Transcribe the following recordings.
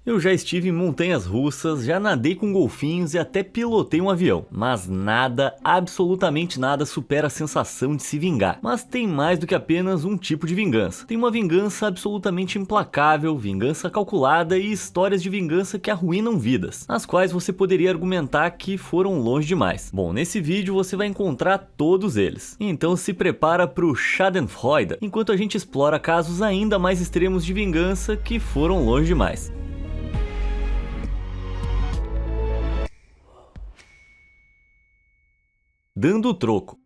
Eu já estive em montanhas russas, já nadei com golfinhos e até pilotei um avião, mas nada, absolutamente nada supera a sensação de se vingar. Mas tem mais do que apenas um tipo de vingança. Tem uma vingança absolutamente implacável, vingança calculada e histórias de vingança que arruinam vidas, as quais você poderia argumentar que foram longe demais. Bom, nesse vídeo você vai encontrar todos eles. Então se prepara pro Schadenfreude, enquanto a gente explora casos ainda mais extremos de vingança que foram longe demais. Dando o troco.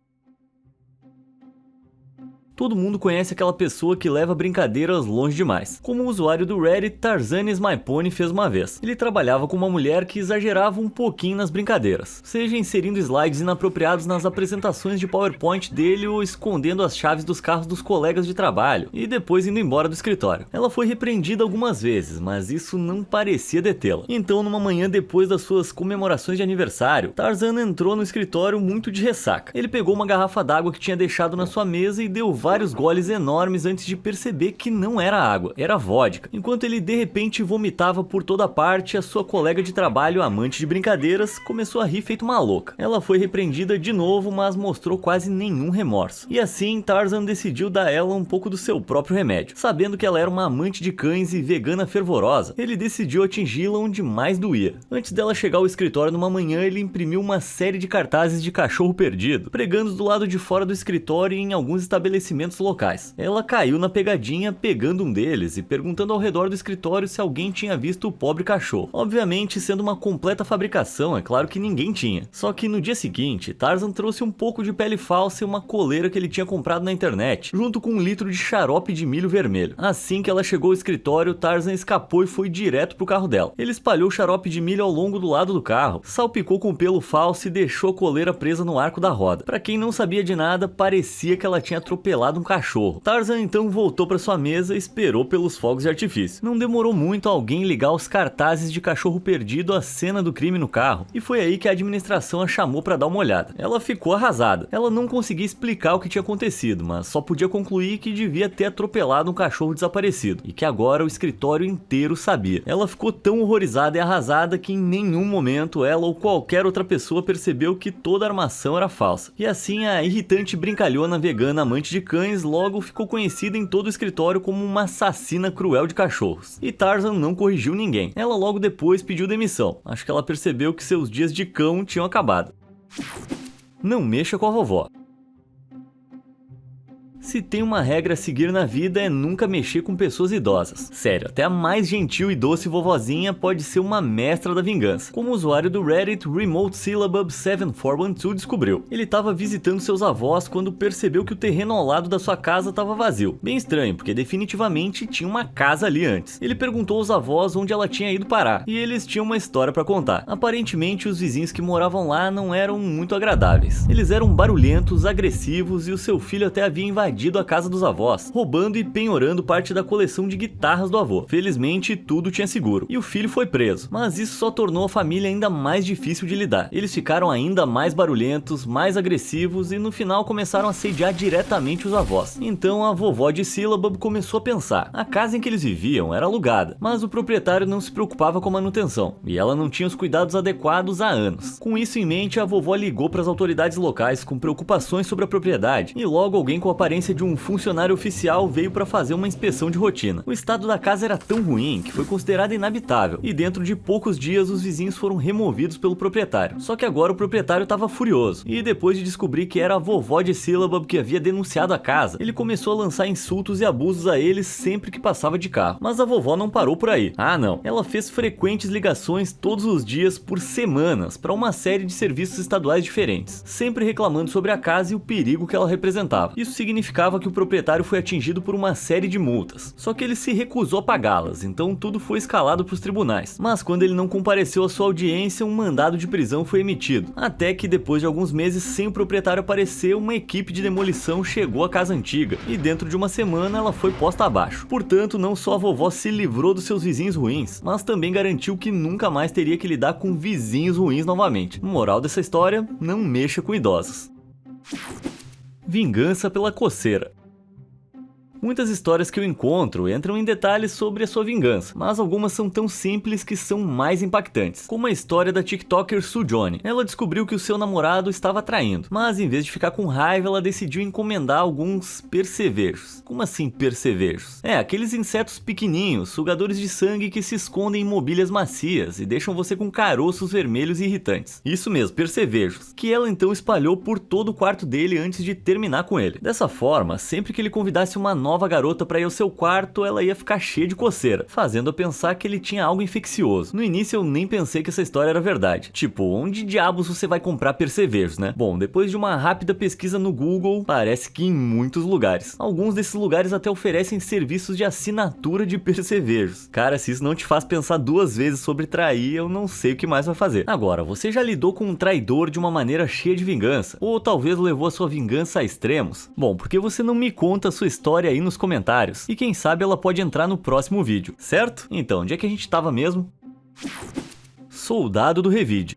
Todo mundo conhece aquela pessoa que leva brincadeiras longe demais. Como o usuário do Reddit Tarzanis MyPony fez uma vez. Ele trabalhava com uma mulher que exagerava um pouquinho nas brincadeiras, seja inserindo slides inapropriados nas apresentações de PowerPoint dele ou escondendo as chaves dos carros dos colegas de trabalho, e depois indo embora do escritório. Ela foi repreendida algumas vezes, mas isso não parecia detê-la. Então, numa manhã depois das suas comemorações de aniversário, Tarzan entrou no escritório muito de ressaca. Ele pegou uma garrafa d'água que tinha deixado na sua mesa e deu vários goles enormes antes de perceber que não era água, era vodka. Enquanto ele de repente vomitava por toda parte, a sua colega de trabalho, amante de brincadeiras, começou a rir feito uma louca. Ela foi repreendida de novo, mas mostrou quase nenhum remorso. E assim, Tarzan decidiu dar a ela um pouco do seu próprio remédio. Sabendo que ela era uma amante de cães e vegana fervorosa, ele decidiu atingi-la onde mais doía. Antes dela chegar ao escritório numa manhã, ele imprimiu uma série de cartazes de cachorro perdido, pregando do lado de fora do escritório e em alguns estabelecimentos locais. Ela caiu na pegadinha pegando um deles e perguntando ao redor do escritório se alguém tinha visto o pobre cachorro. Obviamente, sendo uma completa fabricação, é claro que ninguém tinha. Só que no dia seguinte, Tarzan trouxe um pouco de pele falsa e uma coleira que ele tinha comprado na internet, junto com 1 litro de xarope de milho vermelho. Assim que ela chegou ao escritório, Tarzan escapou e foi direto pro carro dela. Ele espalhou o xarope de milho ao longo do lado do carro, salpicou com pelo falso e deixou a coleira presa no arco da roda. Pra quem não sabia de nada, parecia que ela tinha atropelado um cachorro. Tarzan então voltou para sua mesa e esperou pelos fogos de artifício. Não demorou muito alguém ligar os cartazes de cachorro perdido à cena do crime no carro, e foi aí que a administração a chamou para dar uma olhada. Ela ficou arrasada. Ela não conseguia explicar o que tinha acontecido, mas só podia concluir que devia ter atropelado um cachorro desaparecido, e que agora o escritório inteiro sabia. Ela ficou tão horrorizada e arrasada que em nenhum momento ela ou qualquer outra pessoa percebeu que toda a armação era falsa. E assim a irritante brincalhona vegana amante de cães logo ficou conhecida em todo o escritório como uma assassina cruel de cachorros. E Tarzan não corrigiu ninguém. Ela logo depois pediu demissão. Acho que ela percebeu que seus dias de cão tinham acabado. Não mexa com a vovó. Se tem uma regra a seguir na vida é nunca mexer com pessoas idosas. Sério, até a mais gentil e doce vovozinha pode ser uma mestra da vingança. Como o usuário do Reddit Remote Syllabub 7412 descobriu. Ele estava visitando seus avós quando percebeu que o terreno ao lado da sua casa estava vazio. Bem estranho, porque definitivamente tinha uma casa ali antes. Ele perguntou aos avós onde ela tinha ido parar, e eles tinham uma história para contar. Aparentemente os vizinhos que moravam lá não eram muito agradáveis. Eles eram barulhentos, agressivos e o seu filho até havia invadido a casa dos avós, roubando e penhorando parte da coleção de guitarras do avô. Felizmente, tudo tinha seguro, e o filho foi preso, mas isso só tornou a família ainda mais difícil de lidar. Eles ficaram ainda mais barulhentos, mais agressivos e no final começaram a assediar diretamente os avós. Então a vovó de Syllabub começou a pensar. A casa em que eles viviam era alugada, mas o proprietário não se preocupava com a manutenção, e ela não tinha os cuidados adequados há anos. Com isso em mente, a vovó ligou para as autoridades locais com preocupações sobre a propriedade, e logo alguém com a aparência de um funcionário oficial veio para fazer uma inspeção de rotina. O estado da casa era tão ruim que foi considerada inabitável, e dentro de poucos dias os vizinhos foram removidos pelo proprietário. Só que agora o proprietário estava furioso, e depois de descobrir que era a vovó de Syllabub que havia denunciado a casa, ele começou a lançar insultos e abusos a eles sempre que passava de carro. Mas a vovó não parou por aí. Ah não, ela fez frequentes ligações todos os dias por semanas para uma série de serviços estaduais diferentes, sempre reclamando sobre a casa e o perigo que ela representava. Isso significava que o proprietário foi atingido por uma série de multas, só que ele se recusou a pagá-las, então tudo foi escalado para os tribunais. Mas quando ele não compareceu à sua audiência, um mandado de prisão foi emitido, até que depois de alguns meses sem o proprietário aparecer, uma equipe de demolição chegou à casa antiga, e dentro de uma semana ela foi posta abaixo. Portanto, não só a vovó se livrou dos seus vizinhos ruins, mas também garantiu que nunca mais teria que lidar com vizinhos ruins novamente. Moral dessa história, não mexa com idosos. Vingança pela coceira. Muitas histórias que eu encontro entram em detalhes sobre a sua vingança, mas algumas são tão simples que são mais impactantes, como a história da TikToker Sujoni. Ela descobriu que o seu namorado estava traindo, mas em vez de ficar com raiva, ela decidiu encomendar alguns percevejos. Como assim percevejos? Aqueles insetos pequenininhos, sugadores de sangue que se escondem em mobílias macias e deixam você com caroços vermelhos e irritantes. Isso mesmo, percevejos, que ela então espalhou por todo o quarto dele antes de terminar com ele. Dessa forma, sempre que ele convidasse uma nova garota para ir ao seu quarto, ela ia ficar cheia de coceira, fazendo eu pensar que ele tinha algo infeccioso. No início eu nem pensei que essa história era verdade. Tipo, onde diabos você vai comprar percevejos, né? Bom, depois de uma rápida pesquisa no Google, parece que em muitos lugares. Alguns desses lugares até oferecem serviços de assinatura de percevejos. Cara, se isso não te faz pensar duas vezes sobre trair, eu não sei o que mais vai fazer. Agora, você já lidou com um traidor de uma maneira cheia de vingança? Ou talvez levou a sua vingança a extremos? Bom, por que você não me conta a sua história aí nos comentários? E quem sabe ela pode entrar no próximo vídeo, certo? Então, onde é que a gente tava mesmo? Soldado do Revide.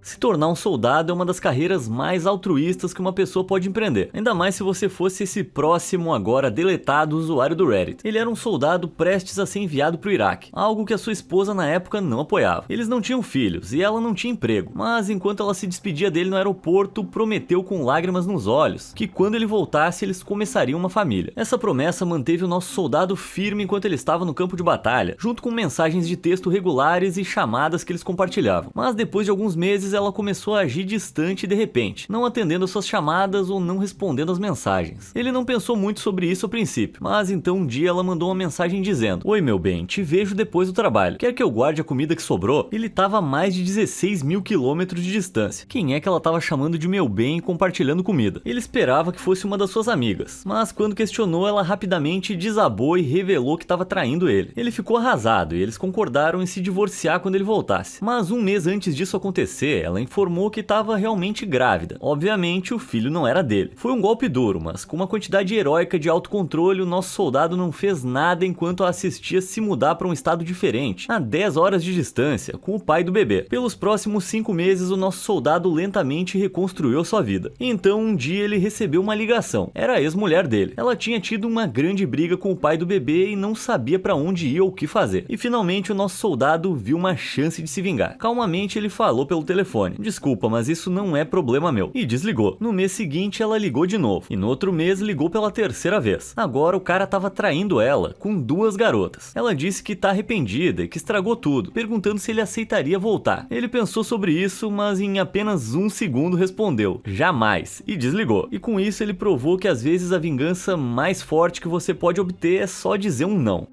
Se tornar um soldado é uma das carreiras mais altruístas que uma pessoa pode empreender. Ainda mais se você fosse esse próximo, agora deletado usuário do Reddit. Ele era um soldado prestes a ser enviado para o Iraque, algo que a sua esposa na época não apoiava. Eles não tinham filhos e ela não tinha emprego, mas enquanto ela se despedia dele no aeroporto, prometeu com lágrimas nos olhos que quando ele voltasse eles começariam uma família. Essa promessa manteve o nosso soldado firme enquanto ele estava no campo de batalha, junto com mensagens de texto regulares e chamadas que eles compartilhavam. Mas depois de alguns meses ela começou a agir distante de repente, não atendendo às suas chamadas ou não respondendo às mensagens. Ele não pensou muito sobre isso ao princípio, mas então um dia ela mandou uma mensagem dizendo: "Oi meu bem, te vejo depois do trabalho. Quer que eu guarde a comida que sobrou?" Ele estava a mais de 16 mil quilômetros de distância. Quem é que ela estava chamando de meu bem e compartilhando comida? Ele esperava que fosse uma das suas amigas, mas quando questionou, ela rapidamente desabou e revelou que estava traindo ele. Ele ficou arrasado e eles concordaram em se divorciar quando ele voltasse. Mas um mês antes disso acontecer, ela informou que estava realmente grávida. Obviamente, o filho não era dele. Foi um golpe duro, mas com uma quantidade heróica de autocontrole, o nosso soldado não fez nada enquanto a assistia se mudar para um estado diferente, a 10 horas de distância, com o pai do bebê. Pelos próximos 5 meses, o nosso soldado lentamente reconstruiu a sua vida. Então, um dia ele recebeu uma ligação. Era a ex-mulher dele. Ela tinha tido uma grande briga com o pai do bebê e não sabia para onde ir ou o que fazer. E finalmente, o nosso soldado viu uma chance de se vingar. Calmamente, ele falou pelo telefone: "Desculpa, mas isso não é problema meu." E desligou. No mês seguinte ela ligou de novo. E no outro mês ligou pela terceira vez. Agora o cara tava traindo ela com 2 garotas. Ela disse que tá arrependida e que estragou tudo, perguntando se ele aceitaria voltar. Ele pensou sobre isso, mas em apenas 1 segundo respondeu: "Jamais." E desligou. E com isso ele provou que às vezes a vingança mais forte que você pode obter é só dizer um não.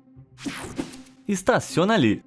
Estaciona ali.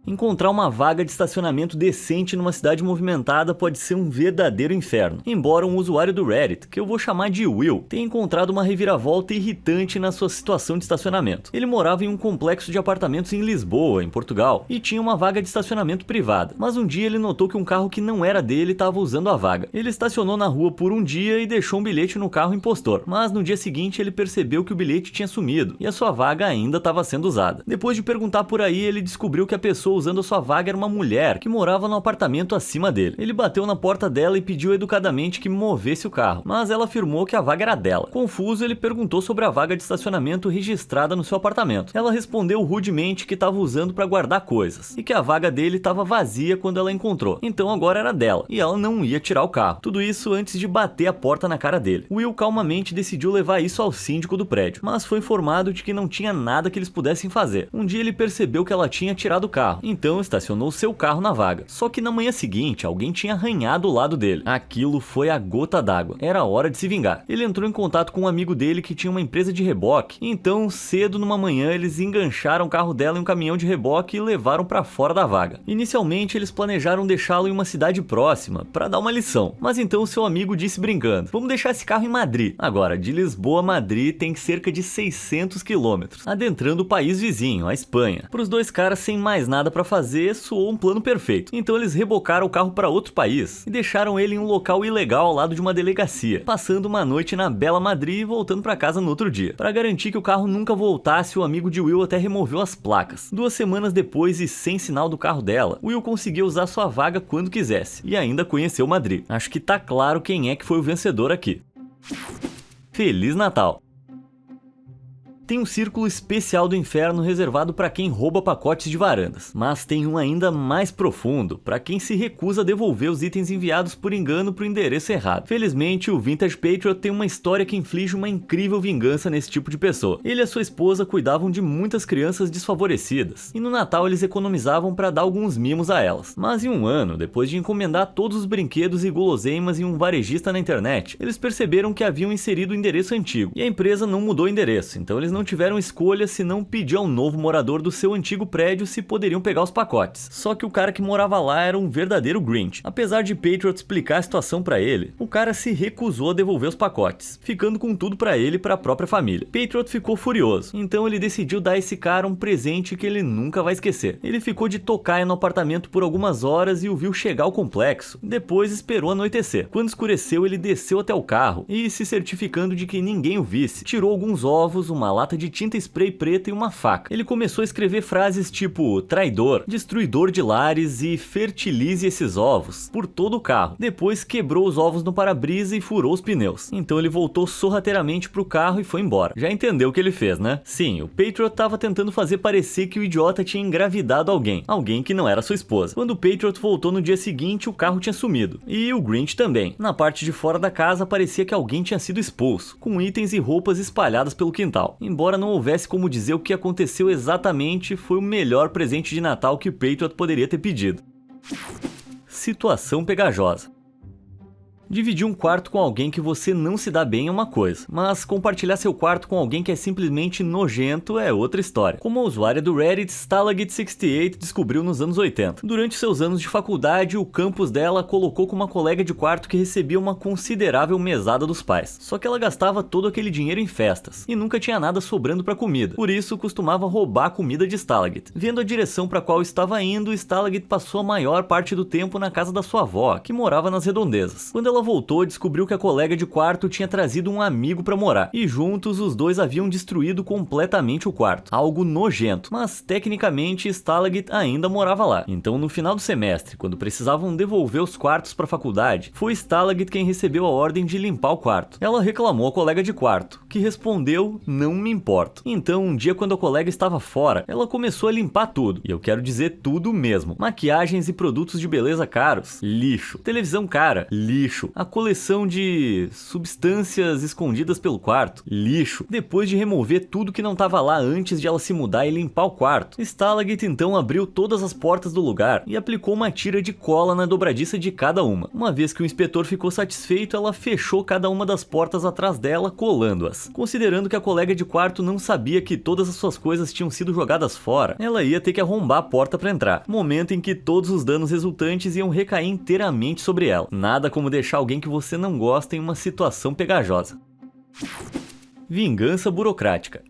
Encontrar uma vaga de estacionamento decente numa cidade movimentada pode ser um verdadeiro inferno. Embora um usuário do Reddit, que eu vou chamar de Will, tenha encontrado uma reviravolta irritante na sua situação de estacionamento. Ele morava em um complexo de apartamentos em Lisboa, em Portugal, e tinha uma vaga de estacionamento privada. Mas um dia ele notou que um carro que não era dele estava usando a vaga. Ele estacionou na rua por um dia e deixou um bilhete no carro impostor. Mas no dia seguinte ele percebeu que o bilhete tinha sumido e a sua vaga ainda estava sendo usada. Depois de perguntar por aí, ele descobriu que a pessoa usando a sua vaga era uma mulher que morava no apartamento acima dele. Ele bateu na porta dela e pediu educadamente que movesse o carro, mas ela afirmou que a vaga era dela. Confuso, ele perguntou sobre a vaga de estacionamento registrada no seu apartamento. Ela respondeu rudemente que estava usando para guardar coisas e que a vaga dele estava vazia quando ela encontrou. Então agora era dela e ela não ia tirar o carro. Tudo isso antes de bater a porta na cara dele. Will calmamente decidiu levar isso ao síndico do prédio, mas foi informado de que não tinha nada que eles pudessem fazer. Um dia ele percebeu que ela tinha tirado o carro, então estacionou seu carro na vaga. Só que na manhã seguinte, alguém tinha arranhado o lado dele. Aquilo foi a gota d'água. Era hora de se vingar. Ele entrou em contato com um amigo dele que tinha uma empresa de reboque. Então, cedo numa manhã, eles engancharam o carro dela em um caminhão de reboque e levaram para fora da vaga. Inicialmente, eles planejaram deixá-lo em uma cidade próxima, para dar uma lição. Mas então seu amigo disse brincando: "Vamos deixar esse carro em Madrid." Agora, de Lisboa a Madrid tem cerca de 600 quilômetros, adentrando o país vizinho, a Espanha. Para os dois caras sem mais nada para fazer, soou um plano perfeito. Então eles rebocaram o carro para outro país e deixaram ele em um local ilegal ao lado de uma delegacia, passando uma noite na bela Madrid e voltando para casa no outro dia. Para garantir que o carro nunca voltasse, o amigo de Will até removeu as placas. 2 semanas depois e sem sinal do carro dela, Will conseguiu usar sua vaga quando quisesse e ainda conheceu Madrid. Acho que tá claro quem é que foi o vencedor aqui. Feliz Natal! Tem um círculo especial do inferno reservado para quem rouba pacotes de varandas, mas tem um ainda mais profundo para quem se recusa a devolver os itens enviados por engano para o endereço errado. Felizmente, o Vintage Patriot tem uma história que inflige uma incrível vingança nesse tipo de pessoa. Ele e a sua esposa cuidavam de muitas crianças desfavorecidas, e no Natal eles economizavam para dar alguns mimos a elas. Mas em um ano, depois de encomendar todos os brinquedos e guloseimas em um varejista na internet, eles perceberam que haviam inserido o endereço antigo, e a empresa não mudou o endereço, então eles não tiveram escolha senão pedir ao novo morador do seu antigo prédio se poderiam pegar os pacotes. Só que o cara que morava lá era um verdadeiro Grinch. Apesar de Patriot explicar a situação pra ele, o cara se recusou a devolver os pacotes, ficando com tudo pra ele e pra própria família. Patriot ficou furioso, então ele decidiu dar a esse cara um presente que ele nunca vai esquecer. Ele ficou de tocaia no apartamento por algumas horas e o viu chegar ao complexo. Depois esperou anoitecer. Quando escureceu, ele desceu até o carro e, se certificando de que ninguém o visse, tirou alguns ovos, uma lata de tinta spray preta e uma faca. Ele começou a escrever frases tipo traidor, destruidor de lares e fertilize esses ovos por todo o carro. Depois quebrou os ovos no para-brisa e furou os pneus. Então ele voltou sorrateiramente pro carro e foi embora. Já entendeu o que ele fez, né? Sim, o Patriot tava tentando fazer parecer que o idiota tinha engravidado alguém que não era sua esposa. Quando o Patriot voltou no dia seguinte, o carro tinha sumido. E o Grinch também. Na parte de fora da casa parecia que alguém tinha sido expulso, com itens e roupas espalhadas pelo quintal. Embora não houvesse como dizer o que aconteceu exatamente, foi o melhor presente de Natal que o Patriot poderia ter pedido. Situação pegajosa. Dividir um quarto com alguém que você não se dá bem é uma coisa, mas compartilhar seu quarto com alguém que é simplesmente nojento é outra história, como a usuária do Reddit Stalagit68 descobriu nos anos 80. Durante seus anos de faculdade, o campus dela colocou com uma colega de quarto que recebia uma considerável mesada dos pais, só que ela gastava todo aquele dinheiro em festas, e nunca tinha nada sobrando para comida, por isso costumava roubar a comida de Stalagit. Vendo a direção para qual estava indo, Stalagit passou a maior parte do tempo na casa da sua avó, que morava nas redondezas. Quando ela voltou, descobriu que a colega de quarto tinha trazido um amigo pra morar, e juntos os dois haviam destruído completamente o quarto. Algo nojento, mas tecnicamente Stalagit ainda morava lá. Então no final do semestre, quando precisavam devolver os quartos pra faculdade, foi Stalagit quem recebeu a ordem de limpar o quarto. Ela reclamou à colega de quarto, que respondeu, não me importo. Então um dia quando a colega estava fora, ela começou a limpar tudo, e eu quero dizer tudo mesmo. Maquiagens e produtos de beleza caros, lixo. Televisão cara, lixo. A coleção de substâncias escondidas pelo quarto, lixo. Depois de remover tudo que não estava lá antes de ela se mudar e limpar o quarto, Stalagit então abriu todas as portas do lugar e aplicou uma tira de cola na dobradiça de cada uma. Uma vez que o inspetor ficou satisfeito, ela fechou cada uma das portas atrás dela, colando-as. Considerando que a colega de quarto não sabia que todas as suas coisas tinham sido jogadas fora, ela ia ter que arrombar a porta para entrar. Momento em que todos os danos resultantes iam recair inteiramente sobre ela. Nada como deixar alguém que você não gosta em uma situação pegajosa. Vingança burocrática.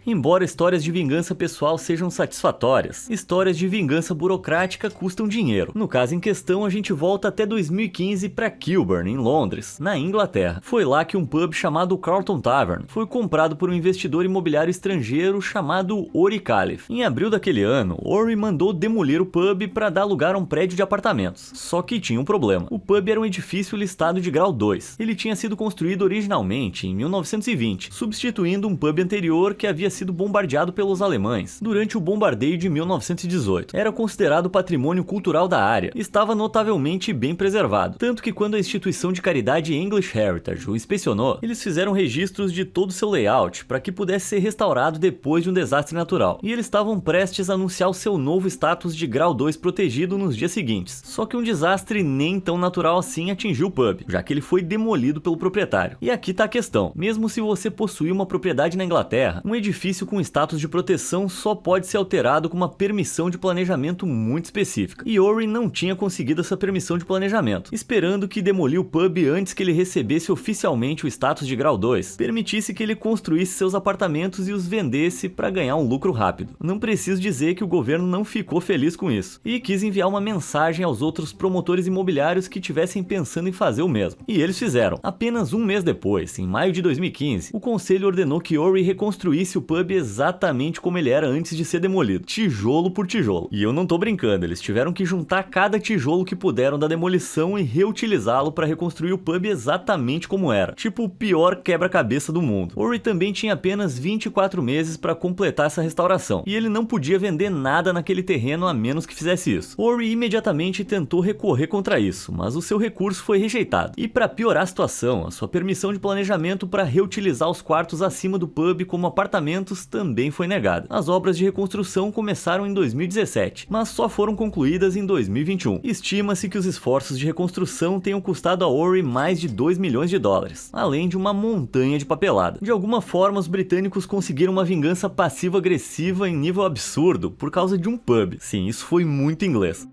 Embora histórias de vingança pessoal sejam satisfatórias, histórias de vingança burocrática custam dinheiro. No caso em questão, a gente volta até 2015 para Kilburn, em Londres, na Inglaterra. Foi lá que um pub chamado Carlton Tavern foi comprado por um investidor imobiliário estrangeiro chamado Ori Calif. Em abril daquele ano, Ori mandou demolir o pub para dar lugar a um prédio de apartamentos. Só que tinha um problema. O pub era um edifício listado de grau 2. Ele tinha sido construído originalmente em 1920, substituindo um pub anterior que havia sido bombardeado pelos alemães durante o bombardeio de 1918. Era considerado patrimônio cultural da área e estava notavelmente bem preservado, tanto que quando a instituição de caridade English Heritage o inspecionou, eles fizeram registros de todo o seu layout para que pudesse ser restaurado depois de um desastre natural, e eles estavam prestes a anunciar o seu novo status de grau 2 protegido nos dias seguintes. Só que um desastre nem tão natural assim atingiu o pub, já que ele foi demolido pelo proprietário. E aqui tá a questão: mesmo se você possuir uma propriedade na Inglaterra, um edifício com status de proteção só pode ser alterado com uma permissão de planejamento muito específica. E Ori não tinha conseguido essa permissão de planejamento, esperando que demolir o pub antes que ele recebesse oficialmente o status de grau 2, permitisse que ele construísse seus apartamentos e os vendesse para ganhar um lucro rápido. Não preciso dizer que o governo não ficou feliz com isso, e quis enviar uma mensagem aos outros promotores imobiliários que tivessem pensando em fazer o mesmo. E eles fizeram. Apenas um mês depois, em maio de 2015, o conselho ordenou que Ori reconstruísse o pub pub exatamente como ele era antes de ser demolido, tijolo por tijolo. E eu não tô brincando, eles tiveram que juntar cada tijolo que puderam da demolição e reutilizá-lo para reconstruir o pub exatamente como era, tipo o pior quebra-cabeça do mundo. Ory também tinha apenas 24 meses para completar essa restauração, e ele não podia vender nada naquele terreno a menos que fizesse isso. Ory imediatamente tentou recorrer contra isso, mas o seu recurso foi rejeitado. E para piorar a situação, a sua permissão de planejamento para reutilizar os quartos acima do pub como apartamentos também foi negada. As obras de reconstrução começaram em 2017, mas só foram concluídas em 2021. Estima-se que os esforços de reconstrução tenham custado a Ory mais de 2 milhões de dólares, além de uma montanha de papelada. De alguma forma, os britânicos conseguiram uma vingança passivo-agressiva em nível absurdo por causa de um pub. Sim, isso foi muito inglês.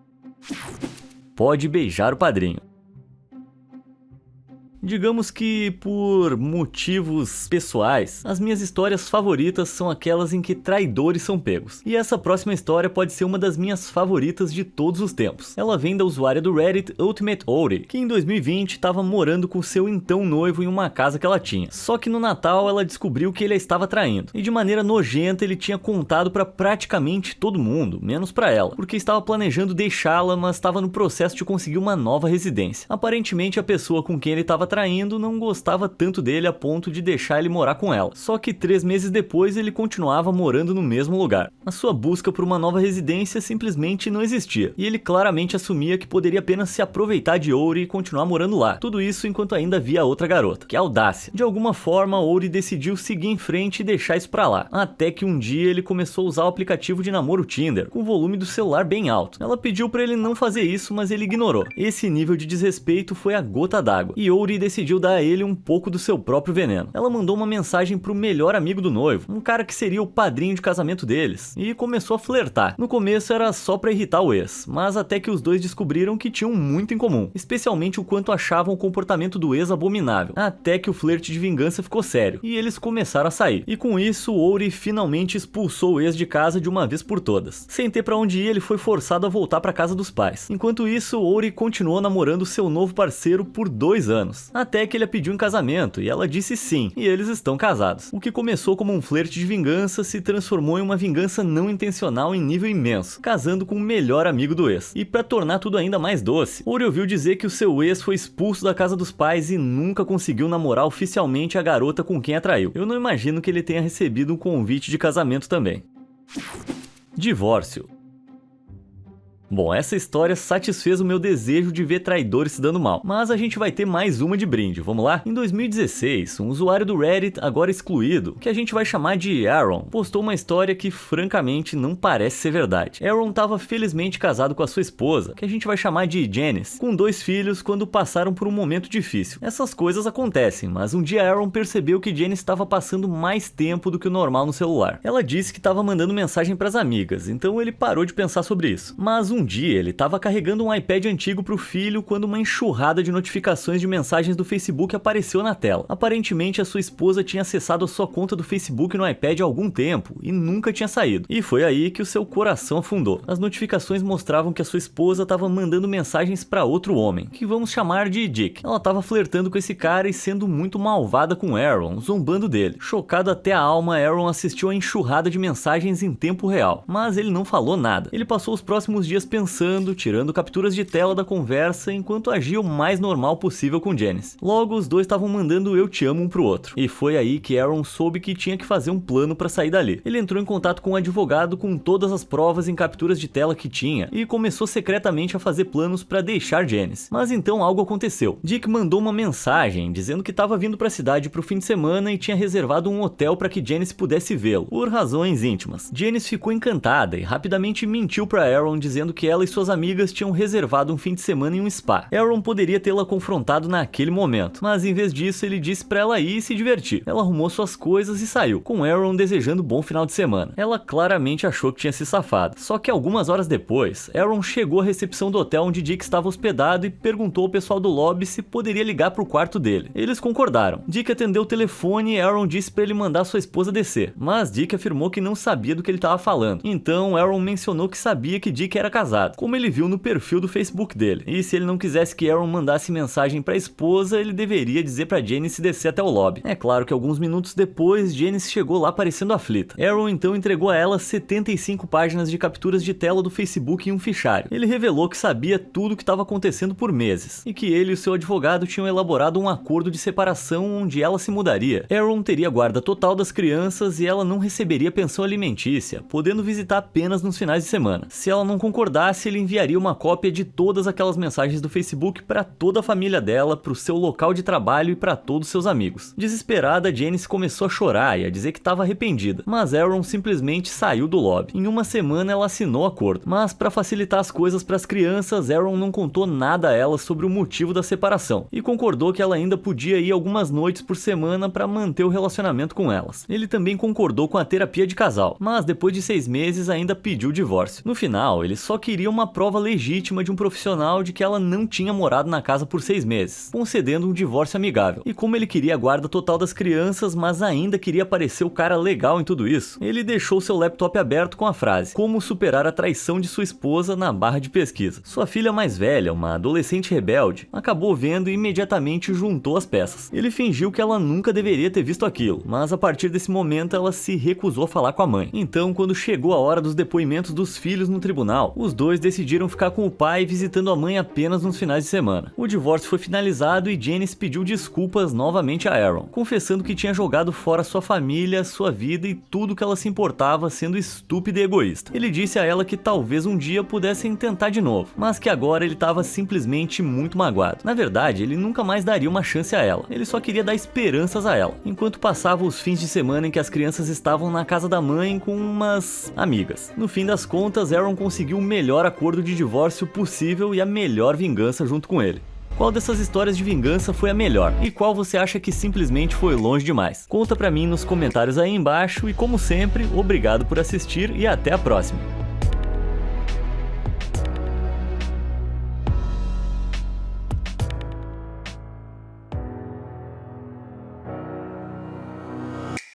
Pode beijar o padrinho. Digamos que, por motivos pessoais, as minhas histórias favoritas são aquelas em que traidores são pegos. E essa próxima história pode ser uma das minhas favoritas de todos os tempos. Ela vem da usuária do Reddit Ultimate Ory, que em 2020 estava morando com seu então noivo em uma casa que ela tinha. Só que no Natal ela descobriu que ele a estava traindo. E de maneira nojenta ele tinha contado para praticamente todo mundo, menos para ela, porque estava planejando deixá-la, mas estava no processo de conseguir uma nova residência. Aparentemente a pessoa com quem ele estava traindo não gostava tanto dele a ponto de deixar ele morar com ela. Só que 3 meses depois ele continuava morando no mesmo lugar. A sua busca por uma nova residência simplesmente não existia, e ele claramente assumia que poderia apenas se aproveitar de Ory e continuar morando lá. Tudo isso enquanto ainda havia outra garota. Que audácia! De alguma forma, Ory decidiu seguir em frente e deixar isso pra lá. Até que um dia ele começou a usar o aplicativo de namoro Tinder, com o volume do celular bem alto. Ela pediu pra ele não fazer isso, mas ele ignorou. Esse nível de desrespeito foi a gota d'água, e Ory decidiu dar a ele um pouco do seu próprio veneno. Ela mandou uma mensagem pro melhor amigo do noivo, um cara que seria o padrinho de casamento deles, e começou a flertar. No começo era só pra irritar o ex, mas até que os dois descobriram que tinham muito em comum, especialmente o quanto achavam o comportamento do ex abominável, até que o flerte de vingança ficou sério, e eles começaram a sair. E com isso, Ory finalmente expulsou o ex de casa de uma vez por todas. Sem ter pra onde ir, ele foi forçado a voltar pra casa dos pais. Enquanto isso, Ory continuou namorando seu novo parceiro por 2 anos. Até que ele a pediu em casamento e ela disse sim, e eles estão casados. O que começou como um flerte de vingança se transformou em uma vingança não intencional em nível imenso, casando com o melhor amigo do ex. E para tornar tudo ainda mais doce, Ory ouviu dizer que o seu ex foi expulso da casa dos pais e nunca conseguiu namorar oficialmente a garota com quem a traiu. Eu não imagino que ele tenha recebido um convite de casamento também. Divórcio. Bom, essa história satisfez o meu desejo de ver traidores se dando mal, mas a gente vai ter mais uma de brinde, vamos lá? Em 2016, um usuário do Reddit, agora excluído, que a gente vai chamar de Aaron, postou uma história que francamente não parece ser verdade. Aaron estava felizmente casado com a sua esposa, que a gente vai chamar de Janice, com 2 filhos quando passaram por um momento difícil. Essas coisas acontecem, mas um dia Aaron percebeu que Janice estava passando mais tempo do que o normal no celular. Ela disse que estava mandando mensagem para as amigas, então ele parou de pensar sobre isso. Mas um dia ele estava carregando um iPad antigo para o filho quando uma enxurrada de notificações de mensagens do Facebook apareceu na tela. Aparentemente a sua esposa tinha acessado a sua conta do Facebook no iPad há algum tempo e nunca tinha saído. E foi aí que o seu coração afundou. As notificações mostravam que a sua esposa estava mandando mensagens para outro homem, que vamos chamar de Dick. Ela estava flertando com esse cara e sendo muito malvada com Aaron, zombando dele. Chocado até a alma, Aaron assistiu a enxurrada de mensagens em tempo real, mas ele não falou nada. Ele passou os próximos dias pensando, tirando capturas de tela da conversa enquanto agia o mais normal possível com Janice. Logo, os dois estavam mandando eu te amo um pro outro. E foi aí que Aaron soube que tinha que fazer um plano para sair dali. Ele entrou em contato com um advogado com todas as provas em capturas de tela que tinha e começou secretamente a fazer planos para deixar Janice. Mas então algo aconteceu. Dick mandou uma mensagem dizendo que estava vindo para a cidade pro fim de semana e tinha reservado um hotel para que Janice pudesse vê-lo, por razões íntimas. Janice ficou encantada e rapidamente mentiu para Aaron dizendo que ela e suas amigas tinham reservado um fim de semana em um spa. Aaron poderia tê-la confrontado naquele momento, mas em vez disso ele disse para ela ir e se divertir. Ela arrumou suas coisas e saiu, com Aaron desejando bom final de semana. Ela claramente achou que tinha se safado. Só que algumas horas depois, Aaron chegou à recepção do hotel onde Dick estava hospedado e perguntou ao pessoal do lobby se poderia ligar pro quarto dele. Eles concordaram. Dick atendeu o telefone e Aaron disse para ele mandar sua esposa descer, mas Dick afirmou que não sabia do que ele estava falando. Então Aaron mencionou que sabia que Dick era casado casado, como ele viu no perfil do Facebook dele. E se ele não quisesse que Aaron mandasse mensagem pra esposa, ele deveria dizer pra Janice descer até o lobby. É claro que alguns minutos depois, Janice chegou lá parecendo aflita. Aaron então entregou a ela 75 páginas de capturas de tela do Facebook em um fichário. Ele revelou que sabia tudo o que estava acontecendo por meses, e que ele e o seu advogado tinham elaborado um acordo de separação onde ela se mudaria. Aaron teria guarda total das crianças e ela não receberia pensão alimentícia, podendo visitar apenas nos finais de semana. Se ela não concordasse, ele enviaria uma cópia de todas aquelas mensagens do Facebook para toda a família dela, para o seu local de trabalho e para todos seus amigos. Desesperada, Janice começou a chorar e a dizer que estava arrependida, mas Aaron simplesmente saiu do lobby. Em uma semana ela assinou o acordo, mas para facilitar as coisas para as crianças, Aaron não contou nada a elas sobre o motivo da separação e concordou que ela ainda podia ir algumas noites por semana para manter o relacionamento com elas. Ele também concordou com a terapia de casal, mas depois de 6 meses ainda pediu o divórcio. No final, ele só queria uma prova legítima de um profissional de que ela não tinha morado na casa por 6 meses, concedendo um divórcio amigável. E como ele queria a guarda total das crianças, mas ainda queria parecer o cara legal em tudo isso, ele deixou seu laptop aberto com a frase: "Como superar a traição de sua esposa" na barra de pesquisa. Sua filha mais velha, uma adolescente rebelde, acabou vendo e imediatamente juntou as peças. Ele fingiu que ela nunca deveria ter visto aquilo, mas a partir desse momento ela se recusou a falar com a mãe. Então, quando chegou a hora dos depoimentos dos filhos no tribunal, os dois decidiram ficar com o pai visitando a mãe apenas nos finais de semana. O divórcio foi finalizado e Janice pediu desculpas novamente a Aaron, confessando que tinha jogado fora sua família, sua vida e tudo que ela se importava, sendo estúpida e egoísta. Ele disse a ela que talvez um dia pudessem tentar de novo, mas que agora ele estava simplesmente muito magoado. Na verdade, ele nunca mais daria uma chance a ela, ele só queria dar esperanças a ela, enquanto passava os fins de semana em que as crianças estavam na casa da mãe com umas amigas. No fim das contas, Aaron conseguiu o melhor acordo de divórcio possível e a melhor vingança junto com ele. Qual dessas histórias de vingança foi a melhor? E qual você acha que simplesmente foi longe demais? Conta pra mim nos comentários aí embaixo e, como sempre, obrigado por assistir e até a próxima!